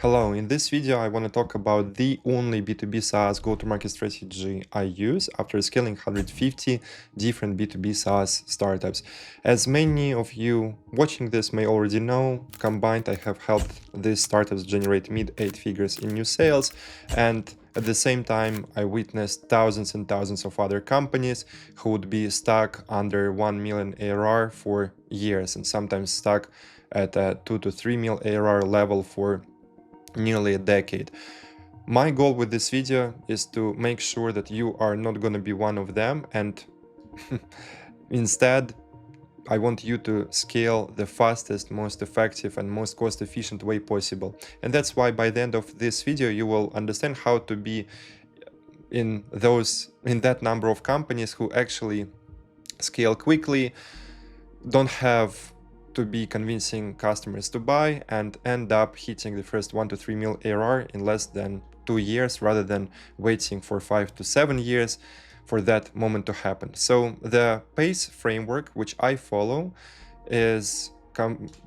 Hello, in this video I want to talk about the only B2B SaaS go-to-market strategy I use after scaling 150 different B2B SaaS startups. As many of you watching this may already know, combined I have helped these startups generate mid-8 figures in new sales, and at the same time I witnessed thousands and thousands of other companies who would be stuck under 1 million ARR for years and sometimes stuck at a 2 to 3 mil ARR level for nearly a decade. My goal with this video is to make sure that you are not going to be one of them, and instead I want you to scale the fastest, most effective and most cost-efficient way possible. And that's why by the end of this video you will understand how to be in that number of companies who actually scale quickly, don't have to be convincing customers to buy, and end up hitting the first 1 to 3 mil ARR in less than 2 years rather than waiting for 5 to 7 years for that moment to happen. So the PACE framework, which I follow, is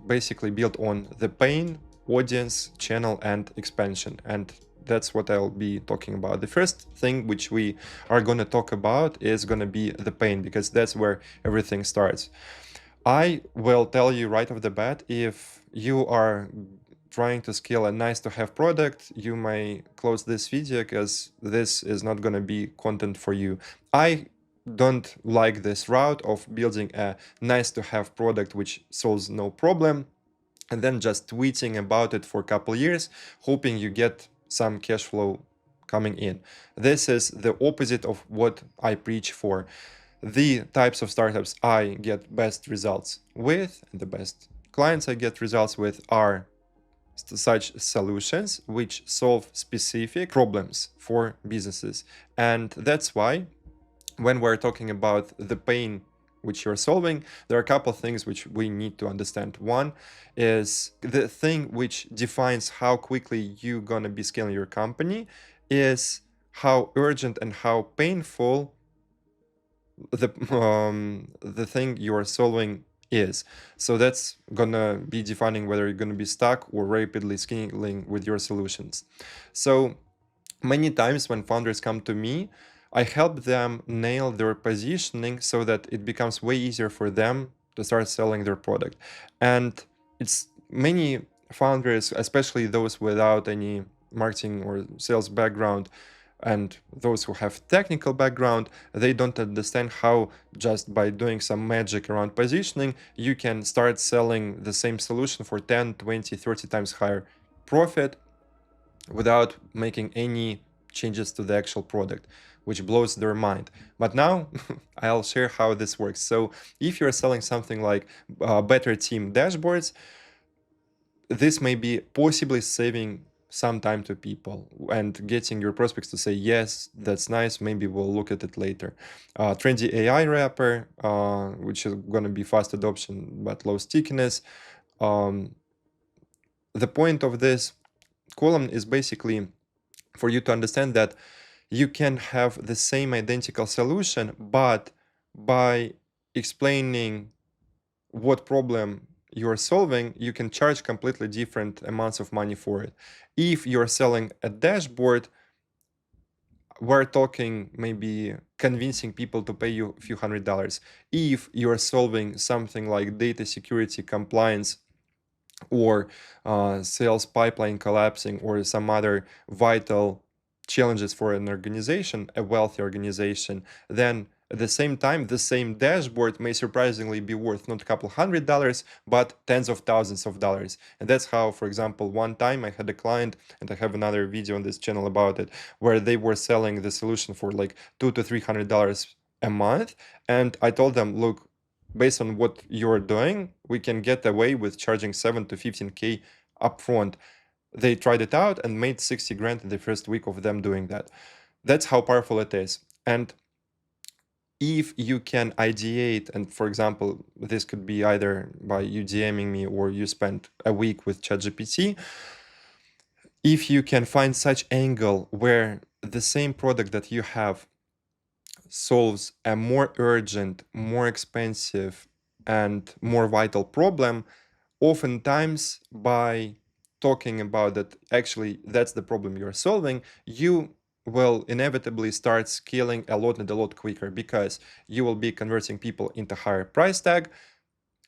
basically built on the pain, audience, channel, and expansion. And that's what I'll be talking about. The first thing which we are going to talk about is going to be the pain, because that's where everything starts. I will tell you right off the bat, if you are trying to scale a nice to have product, you may close this video because this is not going to be content for you. I don't like this route of building a nice to have product which solves no problem and then just tweeting about it for a couple years, hoping you get some cash flow coming in. This is the opposite of what I preach for. The types of startups I get best results with, and the best clients I get results with, are such solutions which solve specific problems for businesses. And that's why when we're talking about the pain which you're solving, there are a couple of things which we need to understand. One is the thing which defines how quickly you're gonna be scaling your company is how urgent and how painful the thing you are solving is. So that's gonna be defining whether you're gonna be stuck or rapidly scaling with your solutions. So many times when founders come to me, I help them nail their positioning so that it becomes way easier for them to start selling their product. And it's many founders, especially those without any marketing or sales background, and those who have technical background, they don't understand how just by doing some magic around positioning, you can start selling the same solution for 10, 20, 30 times higher profit without making any changes to the actual product, which blows their mind. But now I'll share how this works. So if you're selling something like better team dashboards, this may be possibly saving some time to people and getting your prospects to say, yes, that's nice, maybe we'll look at it later. Trendy AI wrapper, which is going to be fast adoption but low stickiness. The point of this column is basically for you to understand that you can have the same identical solution, but by explaining what problem you're solving, you can charge completely different amounts of money for it. If you're selling a dashboard, we're talking maybe convincing people to pay you a few $100s. If you're solving something like data security compliance or sales pipeline collapsing or some other vital challenges for an organization, a wealthy organization, then at the same time, the same dashboard may surprisingly be worth not a couple $100s, but tens of thousands of dollars. And that's how, for example, one time I had a client, and I have another video on this channel about it, where they were selling the solution for like $200 to $300 a month. And I told them, look, based on what you're doing, we can get away with charging 7 to 15K upfront. They tried it out and made 60 grand in the first week of them doing that. That's how powerful it is. And if you can ideate, and for example, this could be either by you DMing me or you spend a week with ChatGPT, if you can find such angle where the same product that you have solves a more urgent, more expensive, and more vital problem, oftentimes by talking about that actually that's the problem you're solving, you will inevitably start scaling a lot and a lot quicker, because you will be converting people into higher price tag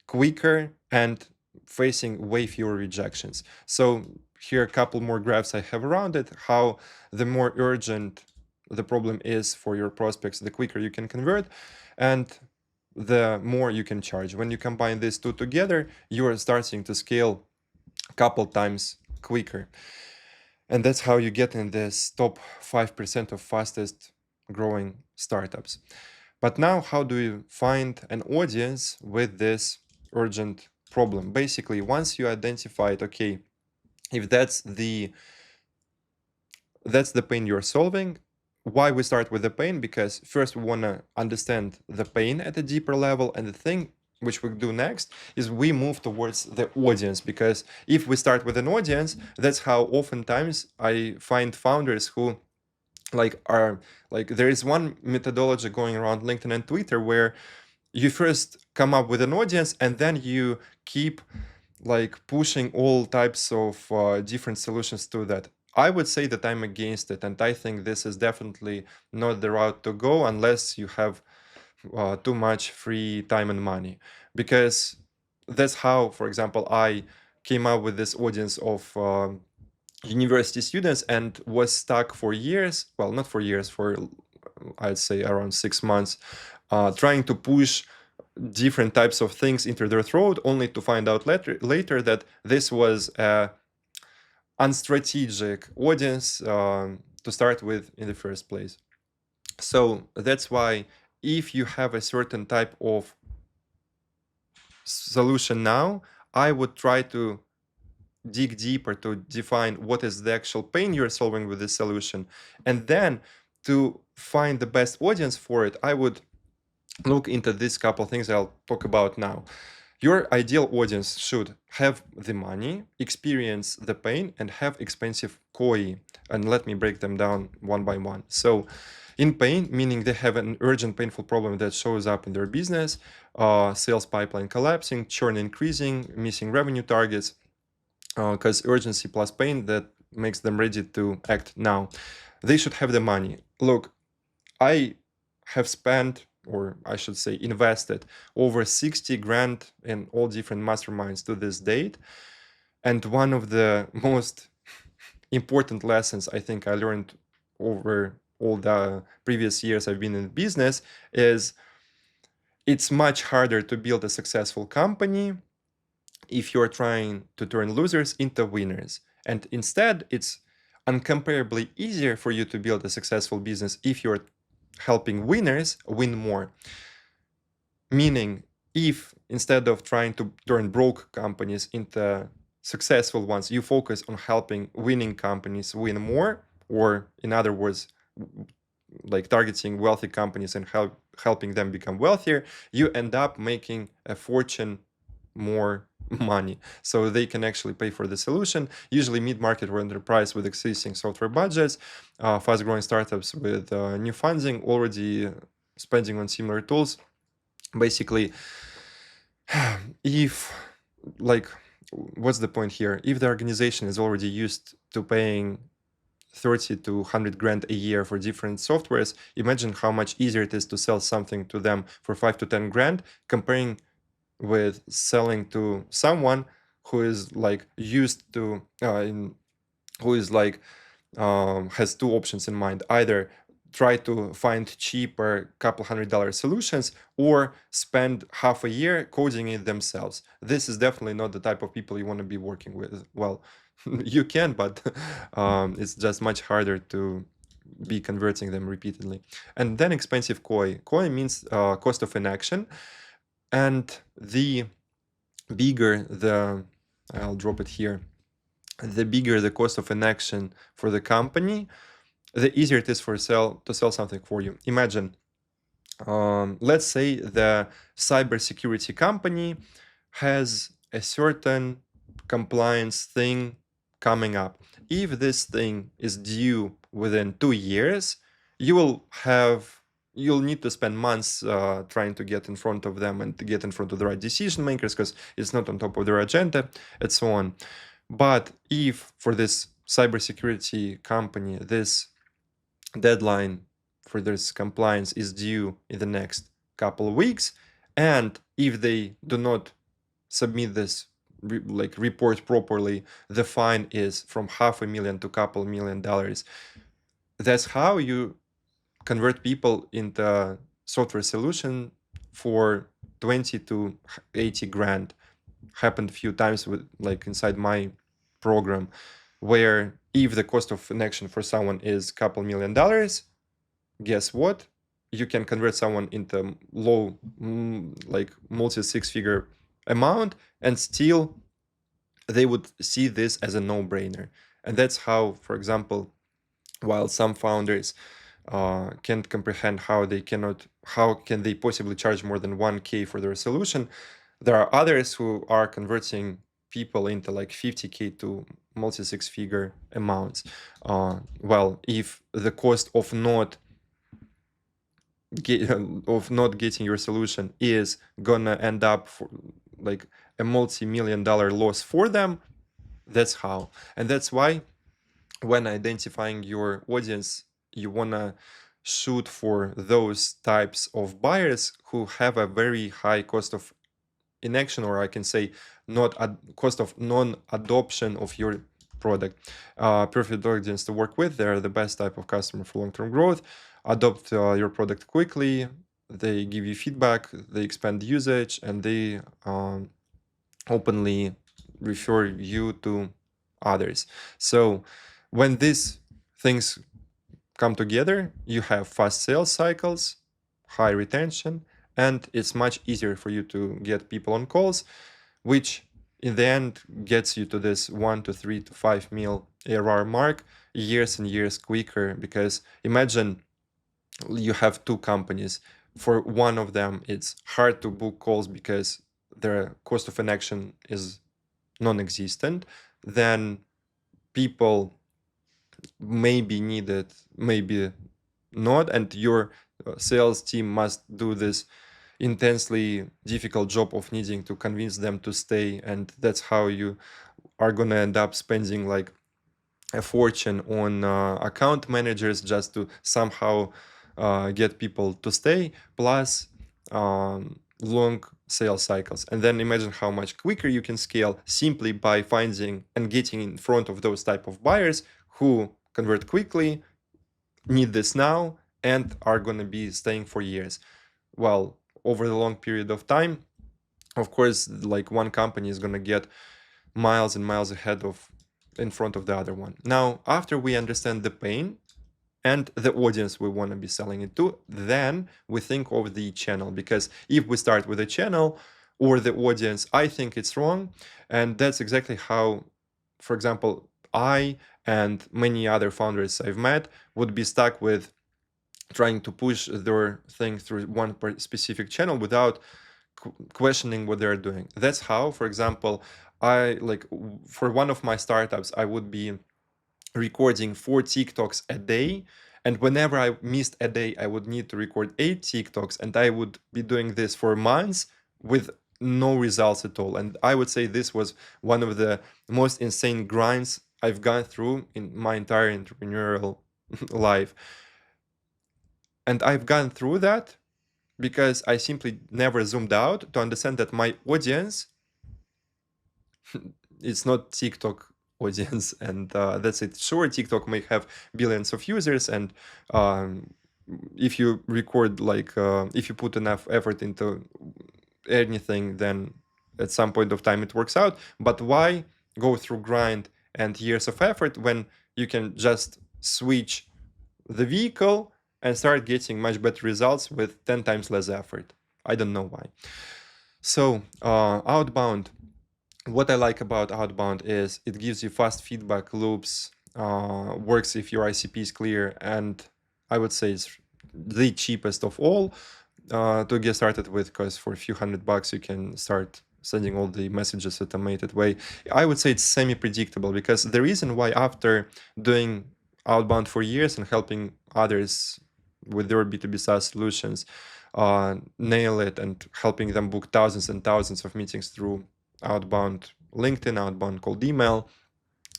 quicker and facing way fewer rejections. So here are a couple more graphs I have around it, how the more urgent the problem is for your prospects, the quicker you can convert and the more you can charge. When you combine these two together, you are starting to scale a couple times quicker. And that's how you get in this top 5% of fastest growing startups. But now, how do you find an audience with this urgent problem? Basically, once you identified, okay, if that's the pain you're solving, why we start with the pain? Because first we want to understand the pain at a deeper level, and the thing which we do next is we move towards the audience, because if we start with an audience, that's how oftentimes I find founders who are there is one methodology going around LinkedIn and Twitter where you first come up with an audience and then you keep pushing all types of different solutions to that. I would say that I'm against it, and I think this is definitely not the route to go unless you have too much free time and money, because that's how, for example, I came up with this audience of university students and was stuck for years, well, not for years, for I'd say around 6 months, trying to push different types of things into their throat, only to find out later that this was a unstrategic audience to start with in the first place. So that's why if you have a certain type of solution now, I would try to dig deeper to define what is the actual pain you're solving with this solution. And then to find the best audience for it, I would look into this couple things I'll talk about now. Your ideal audience should have the money, experience the pain, and have expensive COI. And let me break them down one by one. So in pain, meaning they have an urgent, painful problem that shows up in their business, sales pipeline collapsing, churn increasing, missing revenue targets, because urgency plus pain, that makes them ready to act now. They should have the money. Look, I have spent, or I should say invested, over 60 grand in all different masterminds to this date. And one of the most important lessons I think I learned over all the previous years I've been in business is it's much harder to build a successful company if you're trying to turn losers into winners. And instead, it's incomparably easier for you to build a successful business if you're helping winners win more. Meaning, if instead of trying to turn broke companies into successful ones, you focus on helping winning companies win more, or in other words, targeting wealthy companies and helping them become wealthier, you end up making a fortune, more money, so they can actually pay for the solution. Usually mid-market or enterprise with existing software budgets, fast-growing startups with new funding, already spending on similar tools. Basically, if what's the point here? If the organization is already used to paying 30 to 100 grand a year for different softwares, imagine how much easier it is to sell something to them for 5 to 10 grand comparing with selling to someone who is used to who is has two options in mind: either try to find cheaper couple $100 solutions, or spend half a year coding it themselves. This is definitely not the type of people you want to be working with. Well, you can, but it's just much harder to be converting them repeatedly. And then expensive COI. COI means cost of inaction. And the bigger the, I'll drop it here, the bigger the cost of inaction for the company, the easier it is to sell something for you. Imagine, let's say the cybersecurity company has a certain compliance thing coming up. If this thing is due within 2 years, you'll need to spend months trying to get in front of them and to get in front of the right decision makers, because it's not on top of their agenda, and so on. But if for this cybersecurity company, this deadline for this compliance is due in the next couple of weeks, and if they do not submit this report properly, the fine is from $500,000 to couple $1,000,000. That's how you convert people into software solution for 20 to 80 grand. Happened a few times with inside my program, where if the cost of an action for someone is couple $1,000,000, guess what? You can convert someone into low, multi six-figure amount, and still they would see this as a no-brainer. And that's how, for example, while some founders can't comprehend how can they possibly charge more than 1K for their solution, there are others who are converting people into 50K to multi six-figure amounts. Well, if the cost of not getting your solution is gonna end up for a multi-million-dollar loss for them, that's how. And that's why when identifying your audience, you wanna shoot for those types of buyers who have a very high cost of inaction, or I can say cost of non-adoption of your product. Perfect audience to work with. They're the best type of customer for long-term growth. Adopt your product quickly. They give you feedback. They expand usage, and they openly refer you to others. So when these things come together, you have fast sales cycles, high retention, and it's much easier for you to get people on calls, which in the end gets you to this 1 to 3 to 5 mil ARR mark years and years quicker. Because imagine you have two companies. For one of them, it's hard to book calls because their cost of an action is non-existent. Then people maybe need it, maybe not, and your sales team must do this intensely difficult job of needing to convince them to stay, and that's how you are gonna end up spending a fortune on account managers just to somehow get people to stay, plus long sales cycles. And then imagine how much quicker you can scale simply by finding and getting in front of those type of buyers who convert quickly, need this now, and are going to be staying for years. Well, over the long period of time, of course, one company is going to get miles and miles ahead of in front of the other one. Now, after we understand the pain and the audience we want to be selling it to, then we think of the channel. Because if we start with a channel or the audience, I think it's wrong. And that's exactly how, for example, I and many other founders I've met would be stuck with trying to push their thing through one specific channel without questioning what they're doing. That's how, for example, for one of my startups, I would be recording 4 TikToks a day. And whenever I missed a day, I would need to record 8 TikToks. And I would be doing this for months with no results at all. And I would say this was one of the most insane grinds I've gone through in my entire entrepreneurial life. And I've gone through that because I simply never zoomed out to understand that my audience is not TikTok audience, and that's it. Sure, TikTok may have billions of users, and if you record if you put enough effort into anything, then at some point of time it works out. But why go through grind and years of effort when you can just switch the vehicle and start getting much better results with 10 times less effort? I don't know why. So outbound, what I like about outbound is it gives you fast feedback loops, works if your ICP is clear, and I would say it's the cheapest of all to get started with, because for a few $100 you can start sending all the messages automated way. I would say it's semi-predictable, because the reason why, after doing outbound for years and helping others with their B2B SaaS solutions nail it, and helping them book thousands and thousands of meetings through outbound LinkedIn, outbound cold email,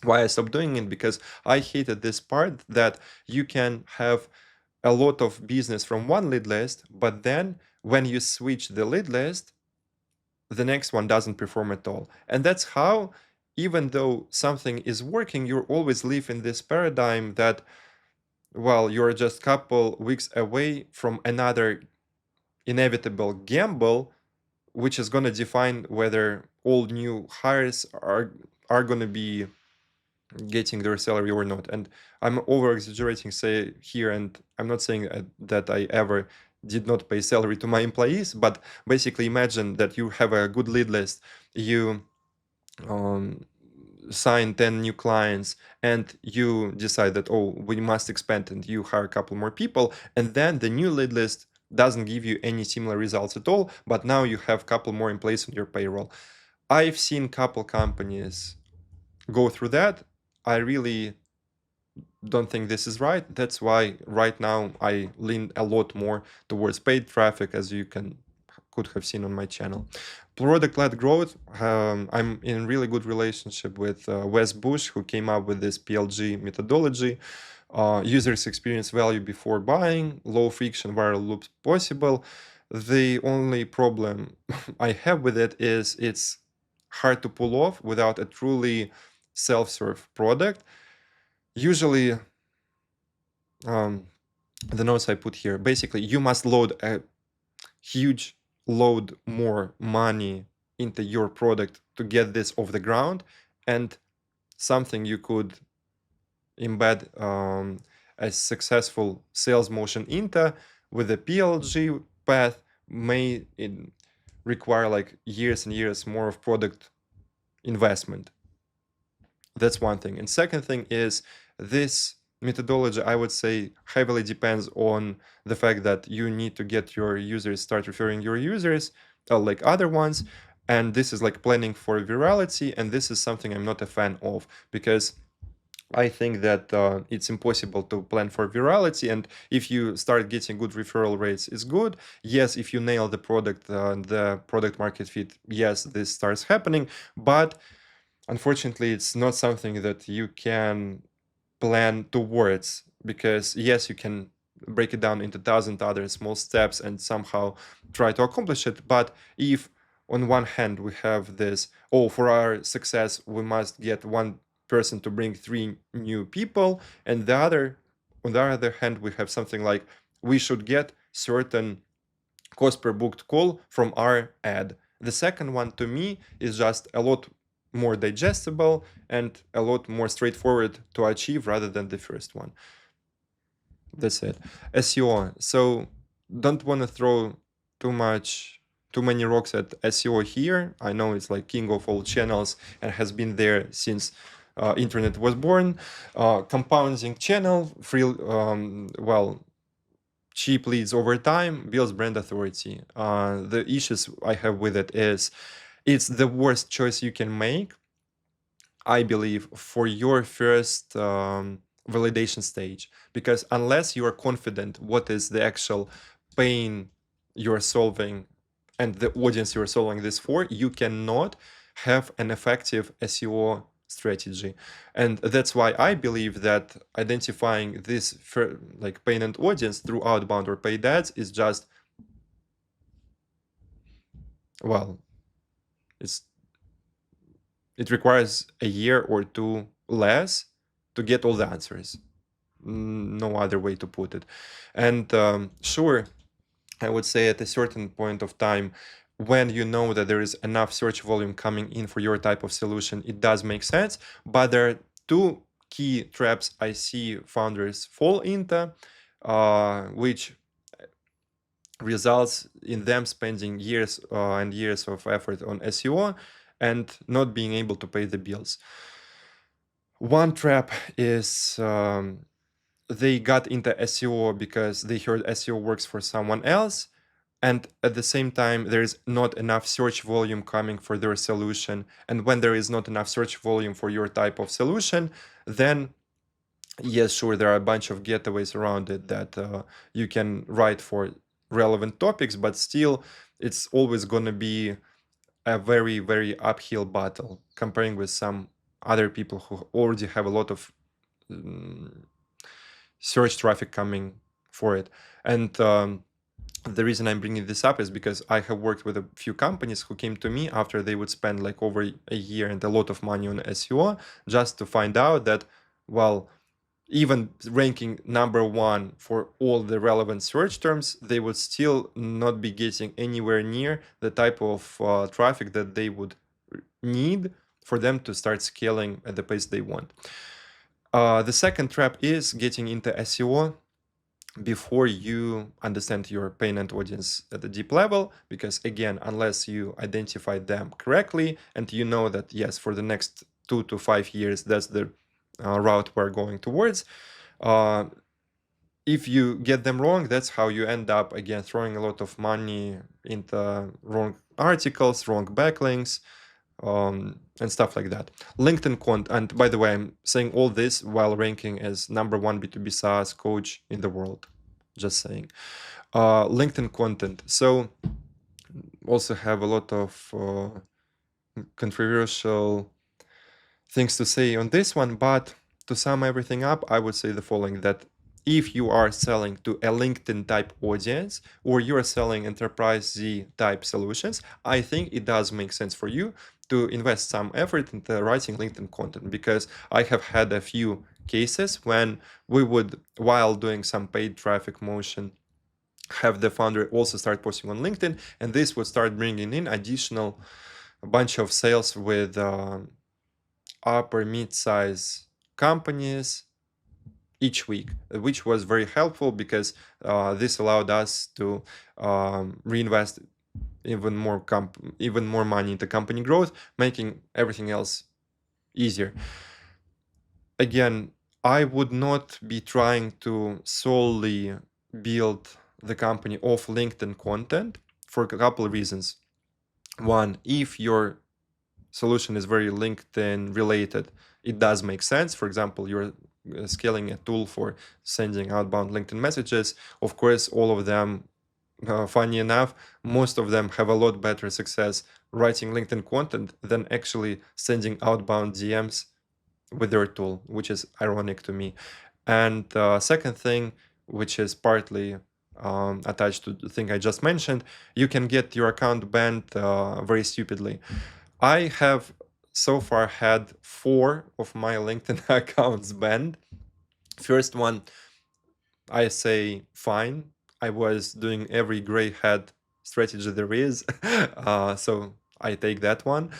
Why I stopped doing it? Because I hated this part that you can have a lot of business from one lead list, but then when you switch the lead list, the next one doesn't perform at all. And that's how, even though something is working, you always live in this paradigm that, well, you're just a couple weeks away from another inevitable gamble, which is going to define whether all new hires are going to be getting their salary or not. And I'm over exaggerating say here, and I'm not saying that I ever did not pay salary to my employees, but basically imagine that you have a good lead list, you um, sign 10 new clients, and you decide that, oh, we must expand, and you hire a couple more people, and then the new lead list doesn't give you any similar results at all, but now you have a couple more in place on your payroll. I've seen couple companies go through that. I really don't think this is right. That's why right now I lean a lot more towards paid traffic, as you could have seen on my channel. Product-led growth. I'm in really good relationship with Wes Bush, who came up with this PLG methodology. Users experience value before buying, low friction viral loops possible. The only problem I have with it is it's hard to pull off without a truly self-serve product. Usually, um, the notes I put here, basically, you must load a huge load more money into your product to get this off the ground, and something you could embed a successful sales motion into with a PLG path may require like years and years more of product investment. That's one thing. And second thing is, this methodology, I would say, heavily depends on the fact that you need to get your users, start referring your users, like other ones. And this is like planning for virality. And this is something I'm not a fan of, because I think that it's impossible to plan for virality. And if you start getting good referral rates, it's good. Yes, if you nail the product market fit, yes, this starts happening. But unfortunately, it's not something that you can plan towards, because yes, you can break it down into 1,000 other small steps and somehow try to accomplish it. But if on one hand we have this, oh, for our success, we must get one person to bring 3 new people, and on the other hand, we have something like, we should get certain cost per booked call from our ad. The second one, to me, is just a lot more digestible and a lot more straightforward to achieve rather than the first one. That's it. SEO. So don't want to throw too many rocks at SEO here. I know it's like king of all channels and has been there since internet was born. Compounding channel, cheap leads over time builds brand authority. The issues I have with it is it's the worst choice you can make, I believe, for your first validation stage, because unless you are confident what is the actual pain you're solving and the audience you're solving this for, you cannot have an effective SEO strategy. And that's why I believe that identifying this like pain and audience through outbound or paid ads is just, well, it requires a year or two less to get all the answers. No other way to put it. And sure, I would say at a certain point of time, when you know that there is enough search volume coming in for your type of solution, it does make sense. But there are two key traps I see founders fall into, which results in them spending years and years of effort on SEO and not being able to pay the bills. One trap is they got into SEO because they heard SEO works for someone else, and at the same time there is not enough search volume coming for their solution. And when there is not enough search volume for your type of solution, then yes, sure, there are a bunch of getaways around it that you can write for relevant topics, but still it's always going to be a very, very uphill battle comparing with some other people who already have a lot of search traffic coming for it. And the reason I'm bringing this up is because I have worked with a few companies who came to me after they would spend like over a year and a lot of money on SEO just to find out that, well, even ranking number one for all the relevant search terms, they would still not be getting anywhere near the type of traffic that they would need for them to start scaling at the pace they want. The second trap is getting into SEO before you understand your pain and audience at a deep level, because again, unless you identify them correctly and you know that yes, for the next 2 to 5 years that's the route we're going towards, if you get them wrong, that's how you end up again throwing a lot of money into wrong articles, wrong backlinks, and stuff like that. LinkedIn content, and by the way, I'm saying all this while ranking as number one B2B SaaS coach in the world. Just saying. LinkedIn content. So also have a lot of controversial things to say on this one, but to sum everything up, I would say the following, that if you are selling to a LinkedIn type audience or you're selling enterprise type solutions, I think it does make sense for you to invest some effort into writing LinkedIn content, because I have had a few cases when we would, while doing some paid traffic motion, have the founder also start posting on LinkedIn, and this would start bringing in additional bunch of sales with upper mid-size companies each week, which was very helpful because this allowed us to reinvest even more money into company growth, making everything else easier. Again, I would not be trying to solely build the company off LinkedIn content for a couple of reasons. One, if your solution is very LinkedIn related, it does make sense. For example, you're scaling a tool for sending outbound LinkedIn messages. Of course, all of them, funny enough, most of them have a lot better success writing LinkedIn content than actually sending outbound DMs with their tool, which is ironic to me. And second thing, which is partly attached to the thing I just mentioned, you can get your account banned very stupidly. I have so far had 4 of my LinkedIn accounts banned. First one, I say fine. I was doing every gray hat strategy there is, so I take that one.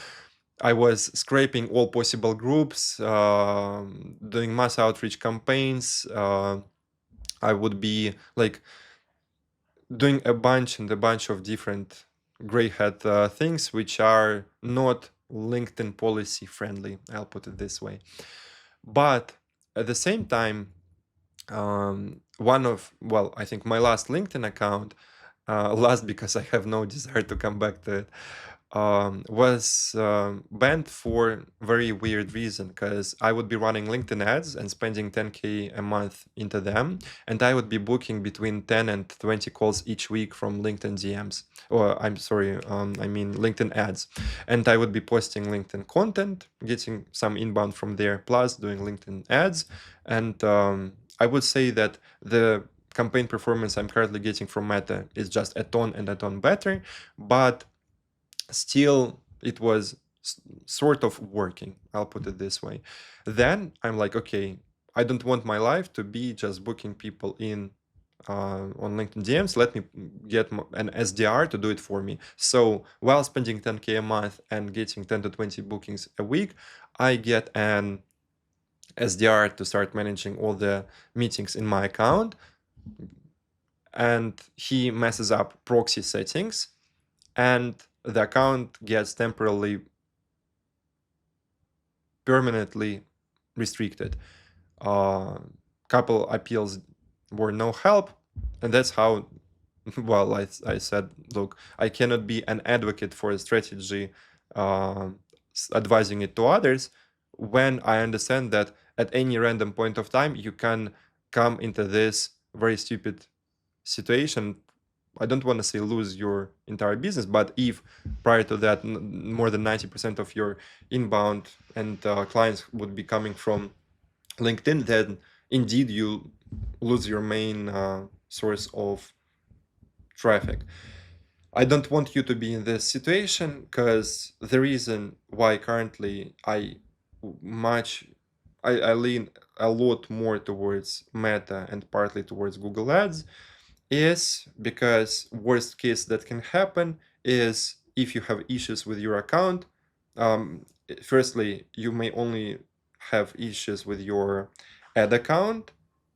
I was scraping all possible groups, doing mass outreach campaigns. I would be like doing a bunch of different gray hat things which are not LinkedIn policy friendly, I'll put it this way. But at the same time, I think my last LinkedIn account, last because I have no desire to come back to it, was banned for very weird reason, because I would be running LinkedIn ads and spending 10K a month into them, and I would be booking between 10 and 20 calls each week from LinkedIn DMs, or I'm sorry, I mean LinkedIn ads, and I would be posting LinkedIn content, getting some inbound from there, plus doing LinkedIn ads, and I would say that the campaign performance I'm currently getting from Meta is just a ton and a ton better, but still it was sort of working, I'll put it this way. Then I'm like, okay, I don't want my life to be just booking people in on LinkedIn DMs. Let me get an SDR to do it for me. So while spending 10K a month and getting 10 to 20 bookings a week, I get an SDR to start managing all the meetings in my account, and he messes up proxy settings, and the account gets permanently restricted. Couple appeals were no help, and that's how, well, I said, look, I cannot be an advocate for a strategy, advising it to others, when I understand that at any random point of time you can come into this very stupid situation I don't want to say lose your entire business, but if prior to that more than 90% of your inbound and clients would be coming from LinkedIn, then indeed you lose your main source of traffic. I don't want you to be in this situation, because the reason why currently I lean a lot more towards Meta and partly towards Google Ads is because worst case that can happen is if you have issues with your account. Firstly, you may only have issues with your ad account,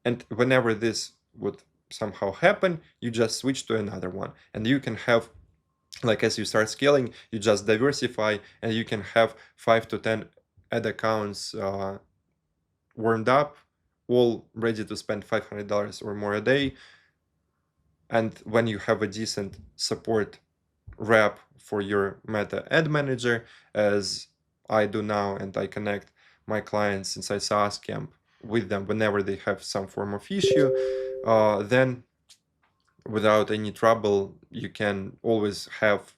and whenever this would somehow happen, you just switch to another one, and you can have, like, as you start scaling, you just diversify, and you can have 5 to 10 ad accounts warmed up, all ready to spend $500 or more a day. And when you have a decent support rep for your Meta Ad Manager, as I do now, and I connect my clients inside SaaS Camp with them whenever they have some form of issue, then without any trouble, you can always have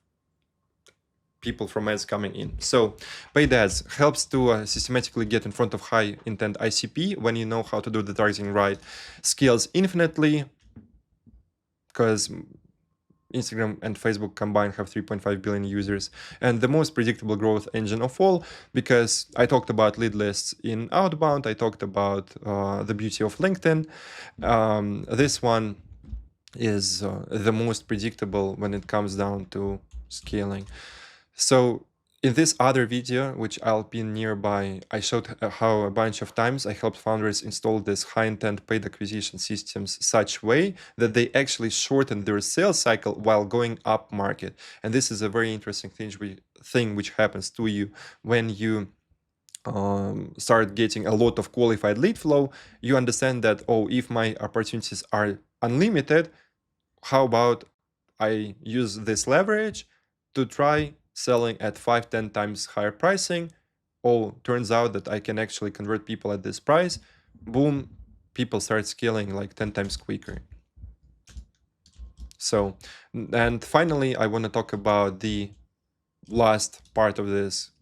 people from ads coming in. So paid ads helps to systematically get in front of high intent ICP when you know how to do the targeting right. Scales infinitely, because Instagram and Facebook combined have 3.5 billion users, and the most predictable growth engine of all, because I talked about lead lists in outbound, I talked about the beauty of LinkedIn. This one is the most predictable when it comes down to scaling. So in this other video, which I'll pin nearby, I showed how a bunch of times I helped founders install this high-intent paid acquisition systems such way that they actually shorten their sales cycle while going up market. And this is a very interesting thing which happens to you when you start getting a lot of qualified lead flow. You understand that, oh, if my opportunities are unlimited, how about I use this leverage to try selling at 5-10 times higher pricing? Oh, turns out that I can actually convert people at this price. Boom, people start scaling like 10 times quicker. So, and finally, I want to talk about the last part of this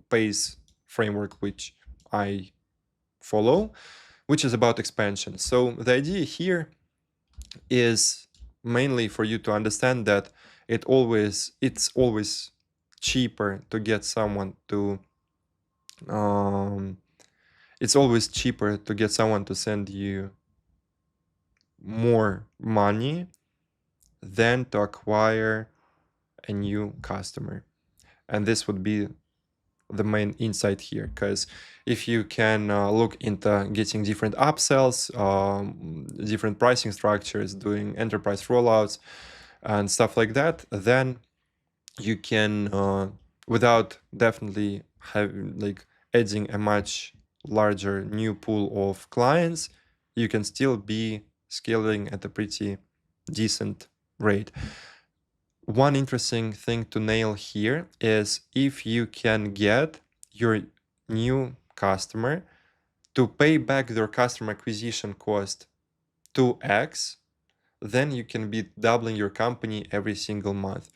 PACE framework, which I follow, which is about expansion. So the idea here is mainly for you to understand that it's always cheaper to get someone to it's always cheaper to get someone to send you more money than to acquire a new customer. And this would be the main insight here, because if you can look into getting different upsells, different pricing structures, doing enterprise rollouts and stuff like that, then you can without definitely having like adding a much larger new pool of clients, you can still be scaling at a pretty decent rate. One interesting thing to nail here is if you can get your new customer to pay back their customer acquisition cost 2x, then you can be doubling your company every single month.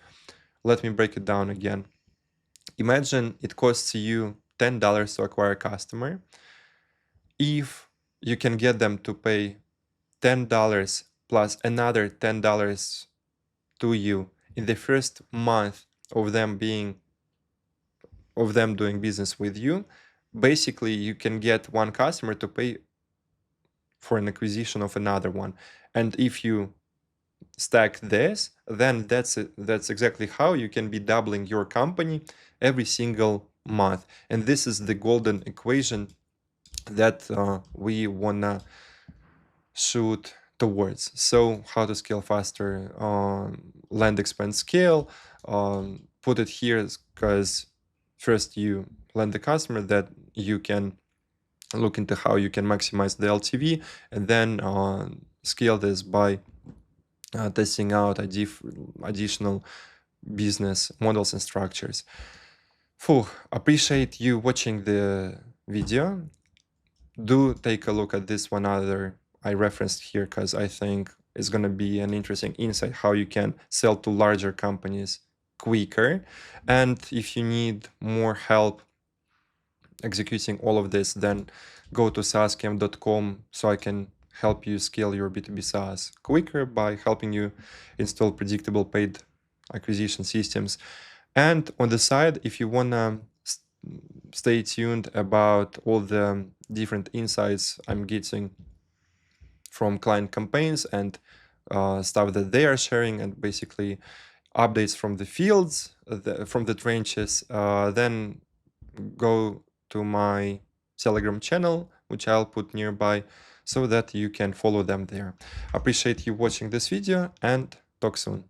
Let me break it down again. Imagine it costs you $10 to acquire a customer. If you can get them to pay $10 plus another $10 to you in the first month of them doing business with you, basically you can get one customer to pay for an acquisition of another one. And if you stack this, then that's exactly how you can be doubling your company every single month. And this is the golden equation that we wanna shoot towards. So how to scale faster, land, expand, scale. Put it here because first you land the customer, that you can look into how you can maximize the LTV, and then scale this by testing out additional business models and structures. Appreciate you watching the video. Do take a look at this one other I referenced here, because I think is going to be an interesting insight how you can sell to larger companies quicker. And if you need more help executing all of this, then go to saascamp.com so I can help you scale your B2B SaaS quicker by helping you install predictable paid acquisition systems. And on the side, if you want to stay tuned about all the different insights I'm getting from client campaigns and stuff that they are sharing, and basically updates from the fields, from the trenches, then go to my Telegram channel, which I'll put nearby, so that you can follow them there. Appreciate you watching this video, and talk soon.